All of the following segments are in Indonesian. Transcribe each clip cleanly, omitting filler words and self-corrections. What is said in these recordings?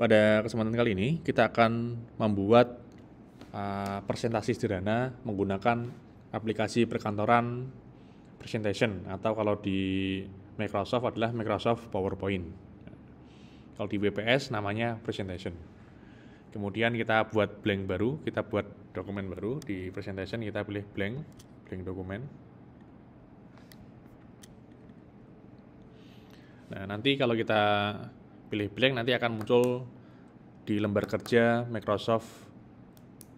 Pada kesempatan kali ini kita akan membuat presentasi sederhana menggunakan aplikasi perkantoran presentation atau kalau di Microsoft adalah Microsoft PowerPoint. Kalau di WPS namanya presentation. Kemudian kita buat blank baru, kita buat dokumen baru di presentation, kita pilih blank dokumen. Nah, nanti kalau kita pilih blank nanti akan muncul di lembar kerja Microsoft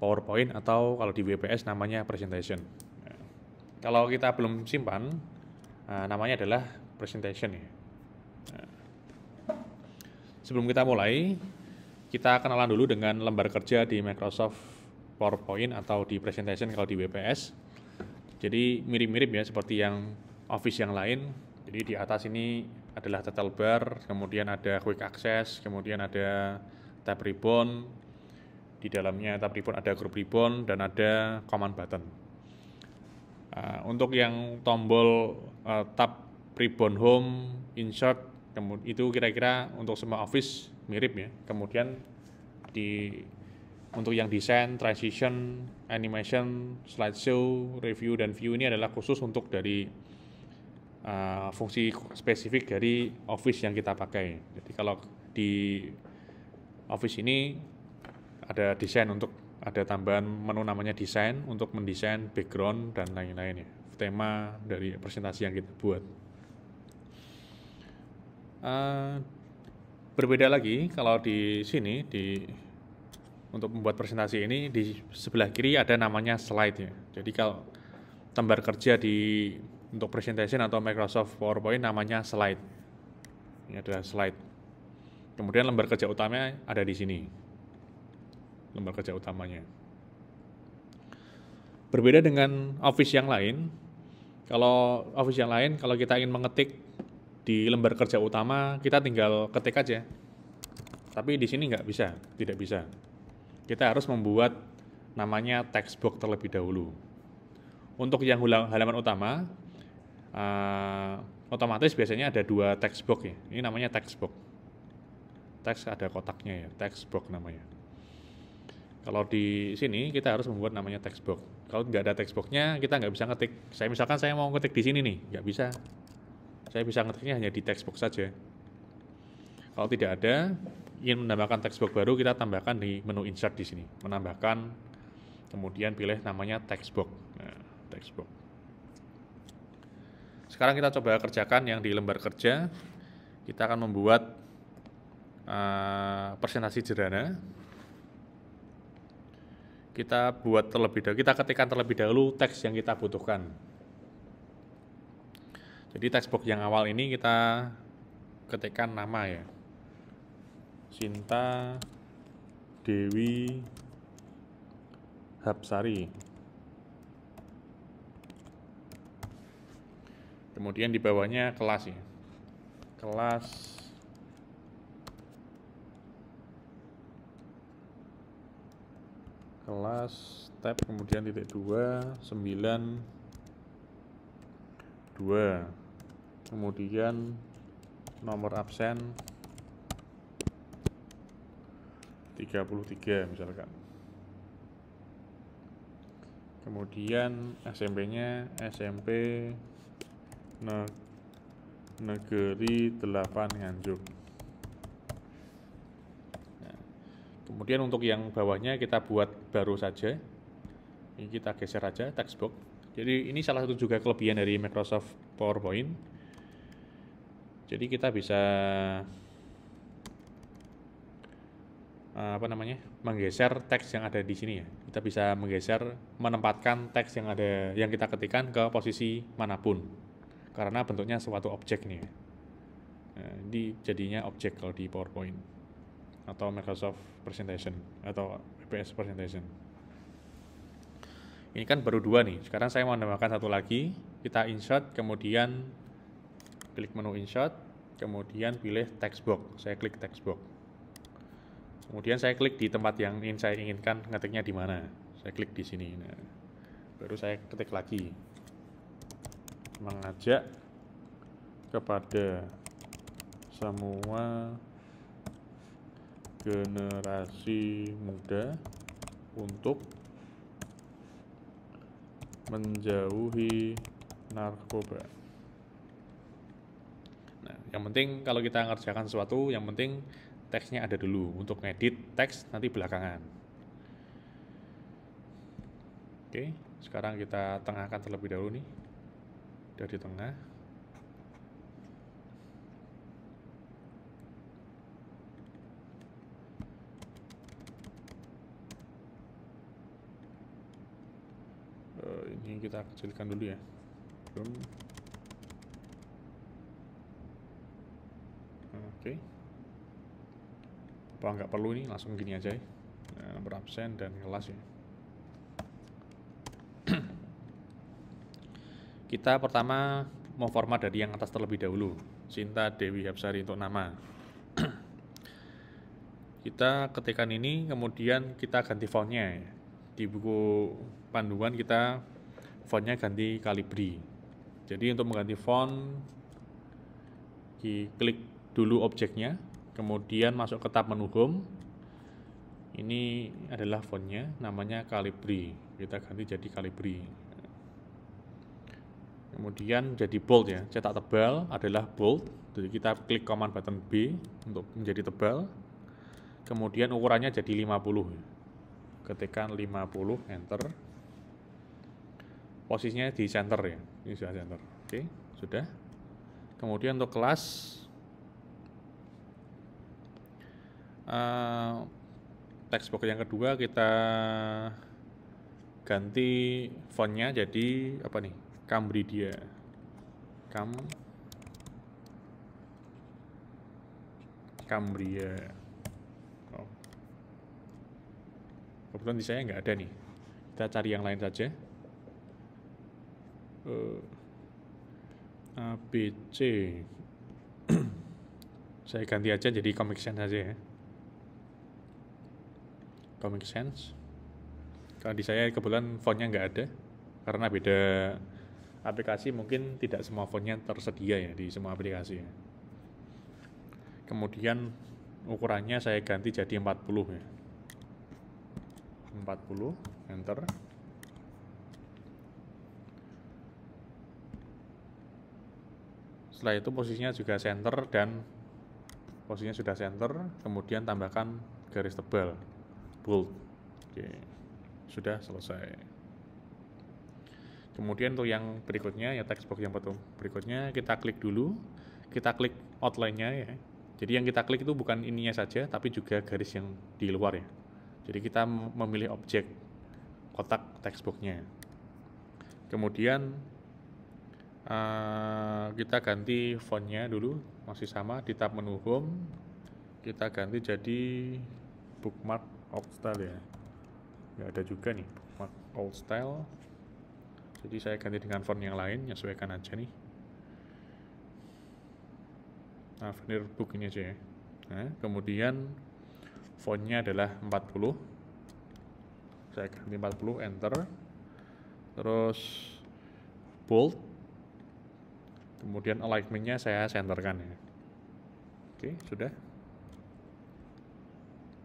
PowerPoint atau kalau di WPS namanya presentation. Nah, kalau kita belum simpan, namanya adalah presentation ya. Nah, sebelum kita mulai, kita kenalan dulu dengan lembar kerja di Microsoft PowerPoint atau di presentation kalau di WPS. Jadi mirip-mirip ya seperti yang Office yang lain. Jadi di atas ini adalah title bar, kemudian ada quick access, kemudian ada tab ribbon, di dalamnya tab ribbon ada group ribbon, dan ada command button. Untuk yang tombol tab ribbon home, insert, itu kira-kira untuk semua Office mirip ya. Kemudian untuk yang desain, transition, animation, slideshow, review, dan view ini adalah khusus untuk dari fungsi spesifik dari Office yang kita pakai. Jadi kalau di Office ini ada desain ada tambahan menu namanya desain untuk mendesain background dan lain-lain ya, tema dari presentasi yang kita buat. Berbeda lagi kalau di sini untuk membuat presentasi ini di sebelah kiri ada namanya slide ya. Jadi kalau lembar kerja untuk presentation atau Microsoft PowerPoint namanya slide. Ini adalah slide. Kemudian lembar kerja utamanya ada di sini. Lembar kerja utamanya. Berbeda dengan Office yang lain. Kalau Office yang lain, kalau kita ingin mengetik di lembar kerja utama, kita tinggal ketik aja. Tapi di sini nggak bisa, tidak bisa. Kita harus membuat namanya text box terlebih dahulu. Untuk yang halaman utama, otomatis biasanya ada dua text box ya. Ini namanya text box. Teks ada kotaknya ya, text box namanya. Kalau di sini kita harus membuat namanya text box. Kalau nggak ada text box-nya, kita nggak bisa ngetik. Misalkan saya mau ngetik di sini nih, nggak bisa. Saya bisa ngetiknya hanya di text box saja. Kalau tidak ada, ingin menambahkan text box baru, kita tambahkan di menu insert di sini. Menambahkan, kemudian pilih namanya text box. Nah, text box. Sekarang kita coba kerjakan yang di lembar kerja. Kita akan membuat presentasi sederhana. Kita ketikkan terlebih dahulu teks yang kita butuhkan. Jadi text box yang awal ini kita ketikkan nama ya. Sinta Dewi Hapsari. Kemudian di bawahnya kelas ya. Kelas tab kemudian titik 2 9 2, kemudian nomor absen 33 misalkan. Kemudian SMP-nya SMP Negeri 8 Nganjuk. Nah, kemudian untuk yang bawahnya kita buat baru saja. Ini kita geser aja text box. Jadi ini salah satu juga kelebihan dari Microsoft PowerPoint. Jadi kita bisa menggeser teks yang ada di sini ya. Kita bisa menempatkan teks yang kita ketikkan ke posisi manapun. Karena bentuknya suatu objek nih. Nah, ini jadinya objek kalau di PowerPoint atau Microsoft Presentation atau WPS Presentation. Ini kan baru 2 nih. Sekarang saya mau menambahkan satu lagi. Kita insert, kemudian klik menu insert, kemudian pilih text box. Saya klik text box. Kemudian saya klik di tempat yang saya inginkan ngetiknya di mana. Saya klik di sini. Nah, baru saya ketik lagi. Mengajak kepada semua generasi muda untuk menjauhi narkoba. Nah, yang penting kalau kita ngerjakan sesuatu, yang penting teksnya ada dulu. Untuk ngedit teks nanti belakangan. Oke, sekarang kita tengahkan terlebih dahulu nih. Dari tengah. Ini kita kecilkan dulu ya. Oke. Apa nggak perlu ini, langsung gini aja ya. Nomor absen dan kelas ya. Kita pertama mau format dari yang atas terlebih dahulu. Sinta Dewi Hapsari untuk nama. Kita ketikkan ini, kemudian kita ganti fontnya ya. Di buku panduan kita fontnya ganti Calibri. Jadi untuk mengganti font, klik dulu objeknya, kemudian masuk ke tab menu home. Ini adalah fontnya, namanya Calibri. Kita ganti jadi Calibri. Kemudian jadi bold ya, cetak tebal adalah bold. Jadi kita klik command button B untuk menjadi tebal. Kemudian ukurannya jadi 50. Ketikkan 50, enter. Posisinya di center ya, ini sudah center. Oke, sudah. Kemudian untuk kelas, textbox yang kedua kita ganti fontnya jadi apa nih? Cambridge. Cambria. Oh. Kebetulan di saya nggak ada nih. Kita cari yang lain saja. ABC. Saya ganti aja jadi Comic Sans aja ya. Comic Sans. Kalau di saya kebetulan fontnya nggak ada. Karena beda aplikasi mungkin tidak semua fontnya tersedia ya di semua aplikasi ya. Kemudian ukurannya saya ganti jadi 40 ya. 40, enter. Setelah itu posisinya juga center dan posisinya sudah center, kemudian tambahkan garis tebal, bold. Oke, sudah selesai. Kemudian untuk yang berikutnya, ya textbox yang berikutnya, kita klik dulu, kita klik outline-nya ya. Jadi yang kita klik itu bukan ininya saja, tapi juga garis yang di luar ya. Jadi kita memilih objek kotak textbox-nya. Kemudian kita ganti font-nya dulu, masih sama di tab menu home. Kita ganti jadi bookmark old style ya. Nggak ada juga nih bookmark old style. Jadi saya ganti dengan font yang lain, nyesuaikan aja nih. Nah, Veneer Book ini aja ya. Nah, kemudian fontnya adalah 40. Saya ganti 40, enter. Terus bold. Kemudian alignment-nya saya centerkan ya. Oke, sudah.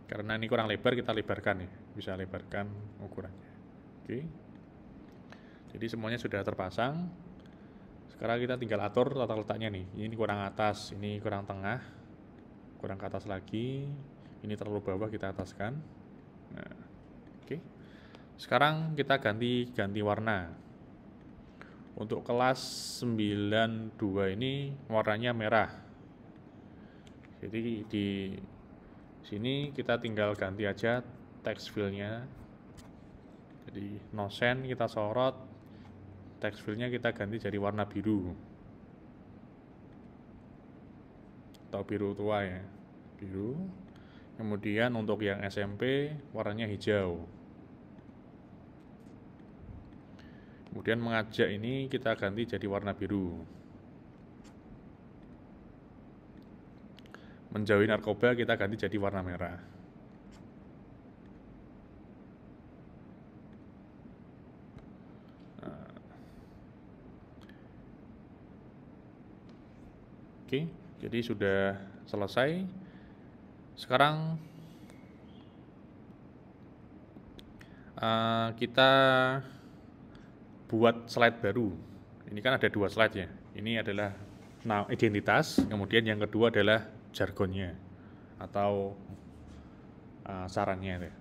Karena ini kurang lebar, kita lebarkan ya. Bisa lebarkan ukurannya. Oke. Jadi semuanya sudah terpasang. Sekarang kita tinggal atur tata letaknya nih. Ini kurang atas, ini kurang tengah, kurang ke atas lagi. Ini terlalu bawah, kita ataskan. Nah, oke. Sekarang kita ganti warna. Untuk kelas 92 ini warnanya merah. Jadi di sini kita tinggal ganti aja text fill-nya. Jadi no send kita sorot. Text fill-nya kita ganti jadi warna biru atau biru tua ya, biru. Kemudian untuk yang SMP warnanya hijau. Kemudian mengajak ini kita ganti jadi warna biru. Menjauhi narkoba kita ganti jadi warna merah. Oke, jadi sudah selesai. Sekarang Kita buat slide baru. Ini kan ada 2 slide ya. Ini adalah identitas, kemudian yang kedua adalah jargonnya atau sarannya ya,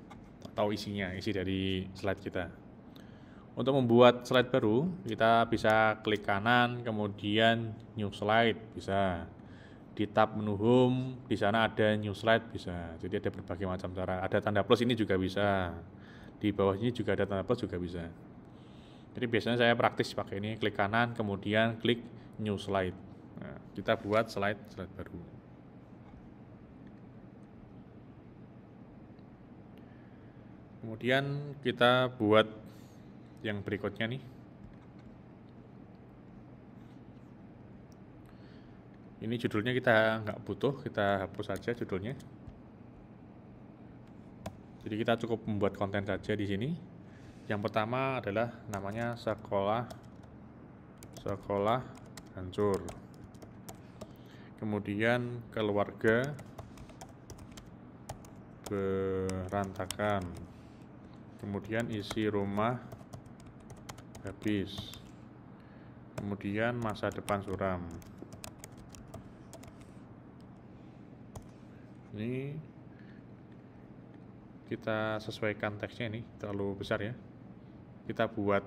atau isinya, isi dari slide kita. Untuk membuat slide baru, kita bisa klik kanan, kemudian new slide, bisa di tab menu home, di sana ada new slide, bisa. Jadi ada berbagai macam cara. Ada tanda plus ini juga bisa. Di bawah ini juga ada tanda plus juga bisa. Jadi biasanya saya praktis pakai ini, klik kanan, kemudian klik new slide. Nah, kita buat slide baru. Kemudian kita buat yang berikutnya nih. Ini judulnya kita nggak butuh, kita hapus saja judulnya. Jadi kita cukup membuat konten saja di sini. Yang pertama adalah namanya sekolah hancur. Kemudian keluarga berantakan. Kemudian isi rumah habis. Kemudian masa depan suram. Ini kita sesuaikan teksnya, ini terlalu besar ya. Kita buat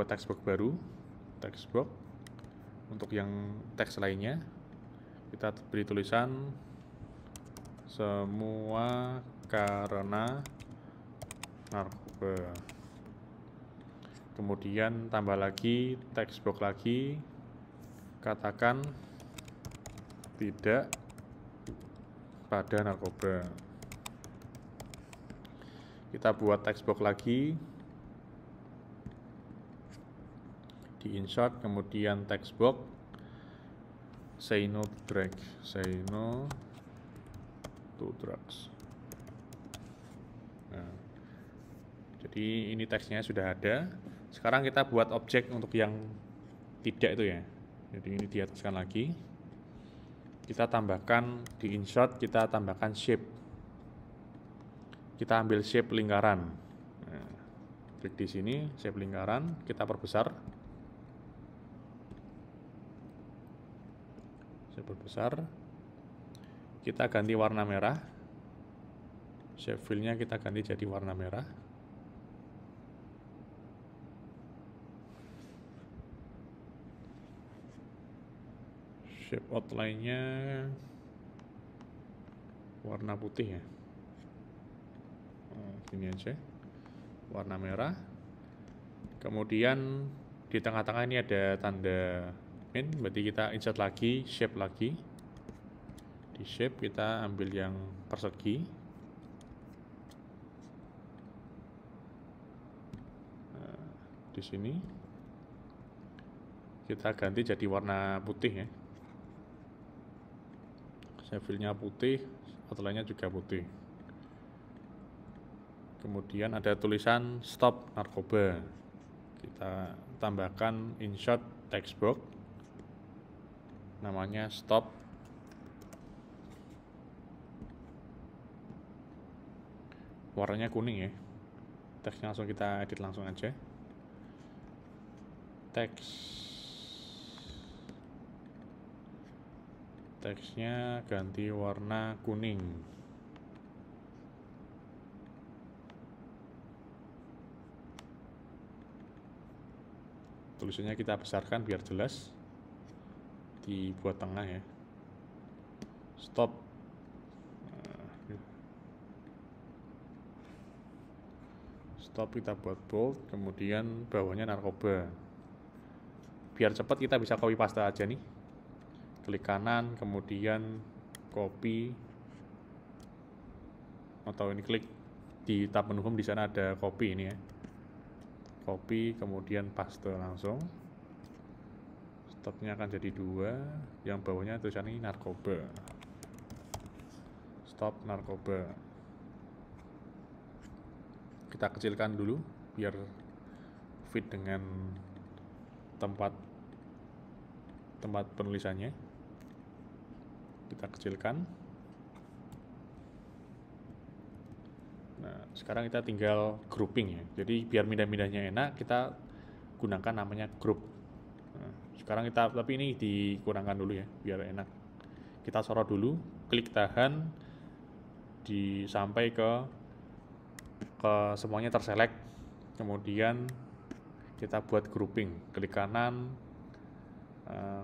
textbox baru, textbox. Untuk yang teks lainnya kita beri tulisan semua karena narkoba. Kemudian tambah lagi textbox lagi, katakan tidak pada narkoba. Kita buat textbox lagi, di insert, kemudian textbox say no to drugs, say no to drugs. Nah, jadi ini teksnya sudah ada. Sekarang kita buat objek untuk yang tidak itu ya. Jadi ini diataskan lagi. Kita tambahkan di insert, kita tambahkan shape. Kita ambil shape lingkaran. Nah, klik di sini shape lingkaran, kita perbesar. Shape perbesar. Kita ganti warna merah. Shape fill-nya kita ganti jadi warna merah. Shape outline-nya warna putih ya. Gini aja, warna merah. Kemudian di tengah-tengah ini ada tanda min, berarti kita insert lagi, shape lagi. Di shape kita ambil yang persegi. Nah, di sini kita ganti jadi warna putih ya. Fill-nya putih, outline-nya juga putih. Kemudian ada tulisan stop narkoba. Kita tambahkan insert textbox, namanya stop warnanya kuning ya. Teksnya langsung kita edit langsung aja. Teksnya ganti warna kuning. Tulisannya kita besarkan biar jelas. Dibuat tengah ya. Stop. Stop kita buat bold, kemudian bawahnya narkoba. Biar cepat kita bisa copy paste aja nih. Klik kanan, kemudian copy, atau ini klik di tab menu home, di sana ada copy ini ya. Copy, kemudian paste langsung. Stopnya akan jadi 2, yang bawahnya tulisan ini narkoba. Stop narkoba. Kita kecilkan dulu biar fit dengan tempat penulisannya. Kita kecilkan. Nah, sekarang kita tinggal grouping ya. Jadi biar pindah-pindahnya enak, kita gunakan namanya group. Nah, sekarang kita, tapi ini dikurangkan dulu ya, biar enak. Kita sorot dulu, klik tahan, sampai ke semuanya terselect. Kemudian kita buat grouping, klik kanan,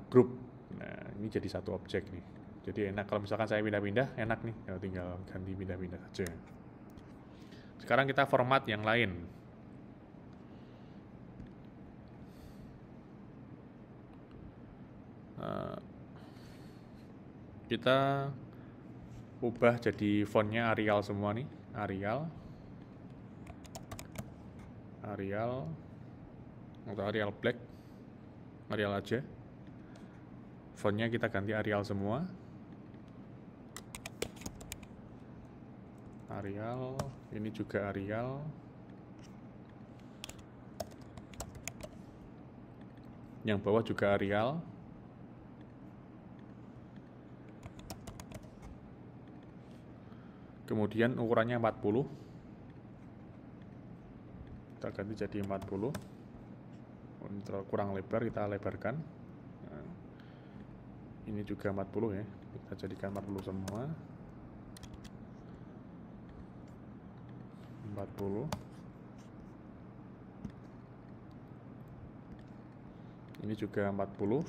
group. Nah, ini jadi satu objek nih. Jadi enak kalau misalkan saya pindah-pindah, enak nih, tinggal ganti pindah-pindah saja. Sekarang kita format yang lain. Kita ubah jadi fontnya Arial semua nih, Arial atau Arial Black, Arial aja. Fontnya kita ganti Arial semua. Arial, ini juga Arial. Yang bawah juga Arial. Kemudian ukurannya 40. Kita ganti jadi 40. Ini terlalu kurang lebar, kita lebarkan. Nah, ini juga 40 ya. Kita jadikan 40 semua. 40. Ini juga 40.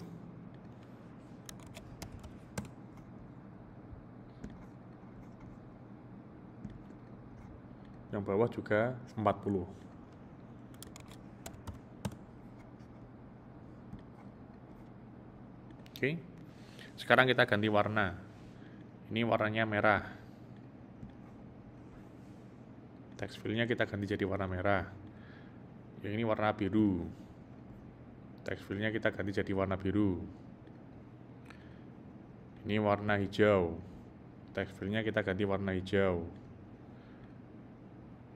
Yang bawah juga 40. Oke. Sekarang kita ganti warna. Ini warnanya merah. Text fill-nya kita ganti jadi warna merah. Yang ini warna biru. Text fill-nya kita ganti jadi warna biru. Ini warna hijau. Text fill-nya kita ganti warna hijau.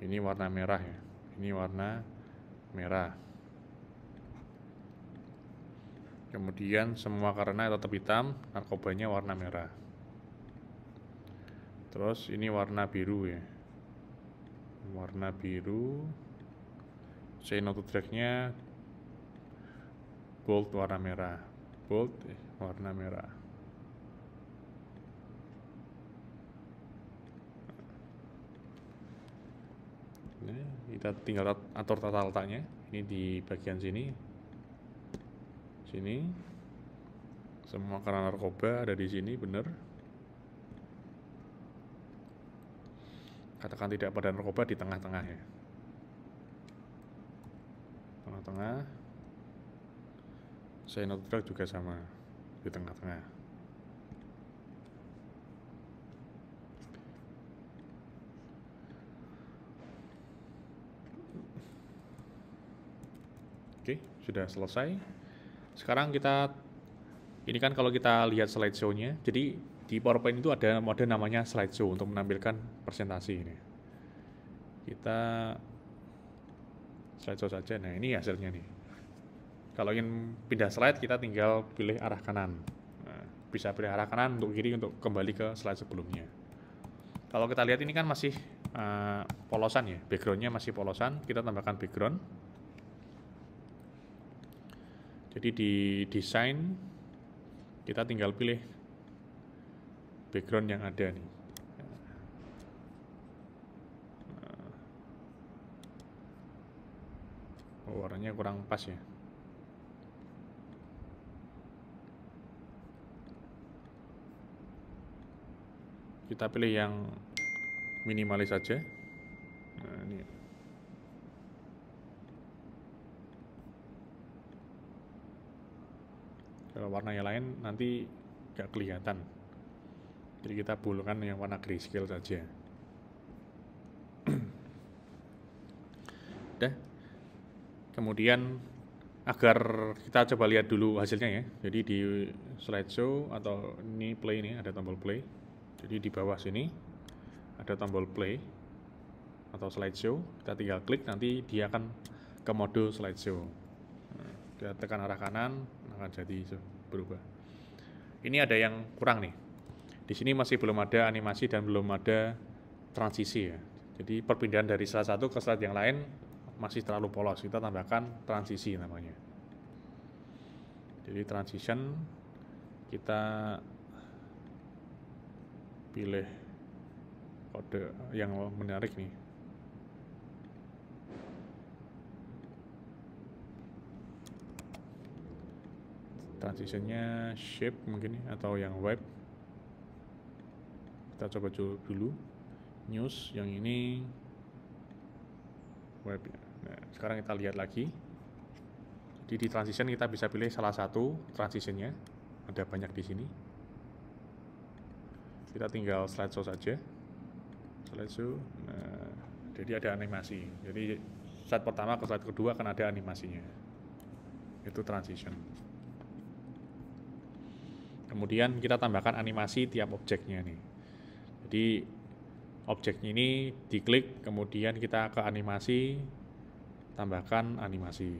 Ini warna merah ya. Ini warna merah. Kemudian semua karena tetap hitam, narkobanya warna merah. Terus ini warna biru ya. Warna biru. Say no to drag-nya bold warna merah. Bold warna merah. Nah, kita tinggal atur tata letaknya. Ini di bagian sini. Sini. Semua karena narkoba ada di sini, benar. Katakan tidak pada narkoba di tengah-tengah ya. Tengah-tengah. Say no to drug juga sama di tengah-tengah. Oke, sudah selesai. Sekarang kita, ini kan kalau kita lihat slideshow-nya, jadi di PowerPoint itu ada mode namanya slideshow untuk menampilkan presentasi ini. Kita slideshow saja. Nah, ini hasilnya nih. Kalau ingin pindah slide, kita tinggal pilih arah kanan. Nah, bisa pilih arah kanan untuk kiri untuk kembali ke slide sebelumnya. Kalau kita lihat ini kan masih polosan ya, background-nya masih polosan. Kita tambahkan background. Jadi di desain kita tinggal pilih background yang ada nih. Warnanya kurang pas ya. Kita pilih yang minimalis saja. Nah, ini. Kalau warna yang lain nanti nggak kelihatan. Jadi kita bolongkan yang warna grayscale saja. Udah. Kemudian agar kita coba lihat dulu hasilnya ya. Jadi di slideshow atau ini play ini ada tombol play. Jadi di bawah sini ada tombol play atau slideshow. Kita tinggal klik, nanti dia akan ke mode slideshow. Nah, kita tekan arah kanan, akan jadi berubah. Ini ada yang kurang nih. Di sini masih belum ada animasi dan belum ada transisi ya. Jadi perpindahan dari slide satu ke slide yang lain masih terlalu polos, kita tambahkan transisi namanya. Jadi transition, kita pilih kode yang menarik nih. Transitionnya shape mungkin atau yang web. Kita coba dulu news, yang ini web. Nah, sekarang kita lihat lagi. Jadi di transition kita bisa pilih salah satu transitionnya, ada banyak di sini. Kita tinggal slideshow saja, slideshow. Nah, jadi ada animasi. Jadi slide pertama ke slide kedua akan ada animasinya. Itu transition. Kemudian kita tambahkan animasi tiap objeknya nih. Jadi objeknya ini diklik, kemudian kita ke animasi, tambahkan animasi.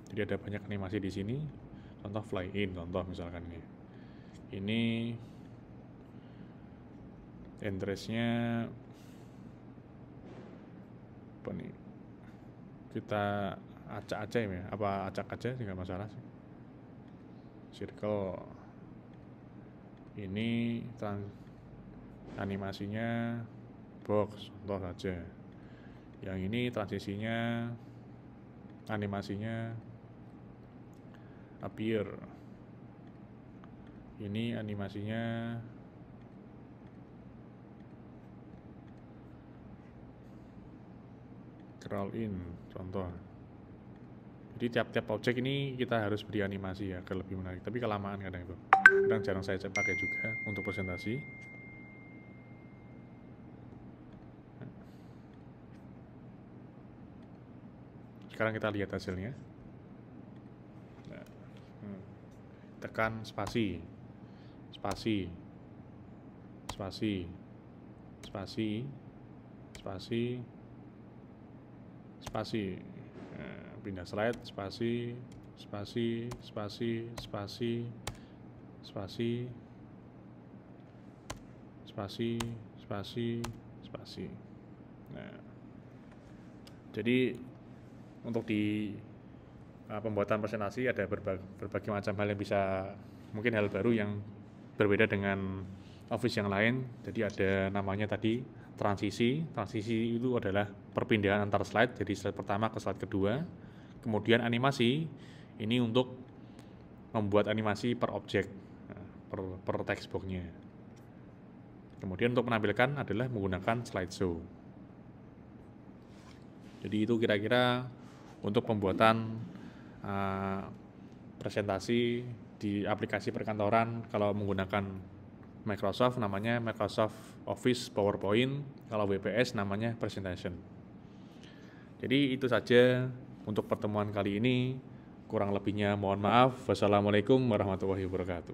Jadi ada banyak animasi di sini. Contoh fly in, contoh misalkan ini. Ini interest-nya apa nih? Kita acak-acak ya, apa acak aja nggak masalah sih. Circle. Ini animasinya box, contoh saja. Yang ini transisinya, animasinya appear. Ini animasinya crawl in, contoh. Jadi tiap-tiap objek ini kita harus beri animasi ya, agar lebih menarik. Tapi kelamaan kadang itu. Kadang jarang saya pakai juga untuk presentasi. Sekarang kita lihat hasilnya. Nah, tekan spasi, spasi, spasi, spasi, spasi, spasi. Pindah slide, spasi, spasi, spasi, spasi, spasi, spasi, spasi, spasi. Nah, jadi untuk di pembuatan presentasi ada berbagai macam hal yang bisa, mungkin hal baru yang berbeda dengan Office yang lain. Jadi ada namanya tadi transisi. Transisi itu adalah perpindahan antar slide, jadi slide pertama ke slide kedua. Kemudian animasi, ini untuk membuat animasi per objek, per text box-nya. Kemudian untuk menampilkan adalah menggunakan slideshow. Jadi itu kira-kira untuk pembuatan presentasi di aplikasi perkantoran kalau menggunakan Microsoft, namanya Microsoft Office PowerPoint, kalau WPS namanya Presentation. Jadi itu saja untuk pertemuan kali ini, kurang lebihnya mohon maaf. Wassalamualaikum warahmatullahi wabarakatuh.